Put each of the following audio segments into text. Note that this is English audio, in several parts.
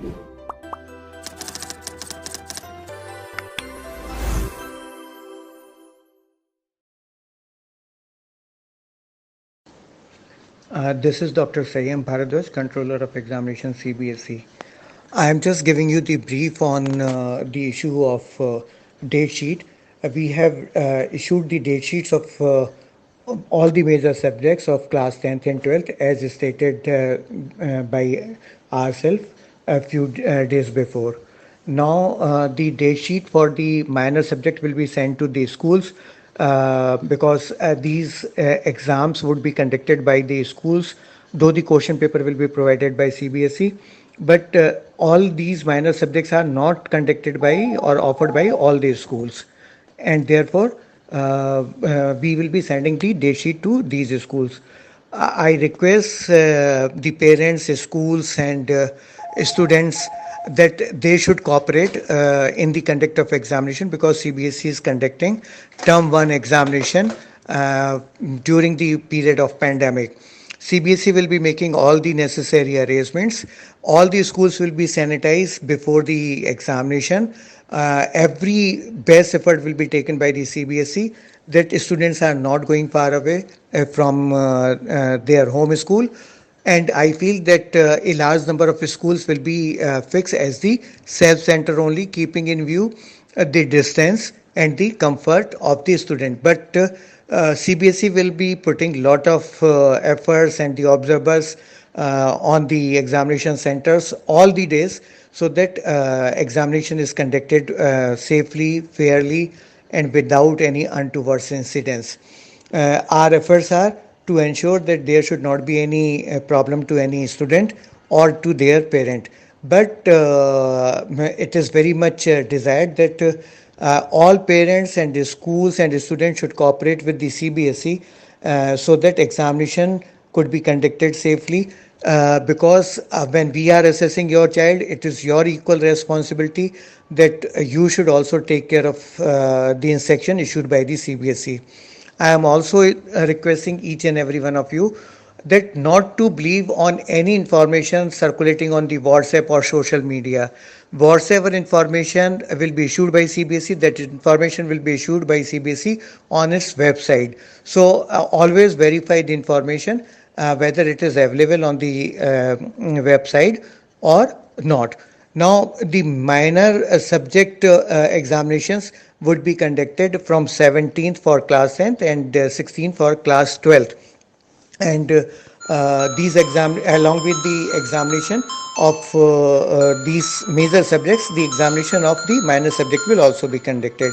This is Dr. Sayyam Bharadwaj, Controller of Examination CBSE. I am just giving you the brief on the issue of date sheet. We have issued the date sheets of all the major subjects of class 10th and 12th as stated by ourselves a few days before. Now, the date sheet for the minor subject will be sent to the schools because these exams would be conducted by the schools, though the question paper will be provided by CBSE. But all these minor subjects are not conducted by or offered by all these schools, and therefore we will be sending the date sheet to these schools. I request the parents, schools, and students that they should cooperate in the conduct of examination because CBSE is conducting term 1 examination during the period of pandemic. CBSE will be making all the necessary arrangements. All the schools will be sanitized before the examination. Every best effort will be taken by the CBSE that students are not going far away from their home school. And I feel that a large number of schools will be fixed as the self-center only, keeping in view the distance and the comfort of the student. But CBSE will be putting lot of efforts and the observers on the examination centers all the days so that examination is conducted safely, fairly, and without any untoward incidents. Our efforts are to ensure that there should not be any problem to any student or to their parent. But it is very much desired that all parents and the schools and the students should cooperate with the CBSE so that examination could be conducted safely. Because when we are assessing your child, it is your equal responsibility that you should also take care of the instruction issued by the CBSE. I am also requesting each and every one of you that not to believe on any information circulating on the WhatsApp or social media. Whatever information will be issued by CBSE, that information will be issued by CBSE on its website. So always verify the information whether it is available on the website or not. Now, the minor subject examinations would be conducted from 17th for class 10th and 16th for class 12th. And these exam along with the examination of these major subjects, the examination of the minor subject will also be conducted.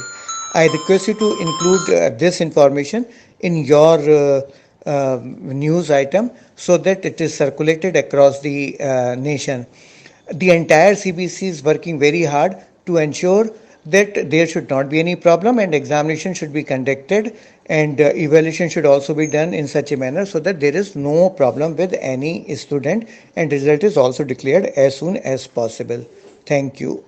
I request you to include this information in your news item so that it is circulated across the nation. The entire CBC is working very hard to ensure that there should not be any problem and examination should be conducted and evaluation should also be done in such a manner so that there is no problem with any student and result is also declared as soon as possible. Thank you.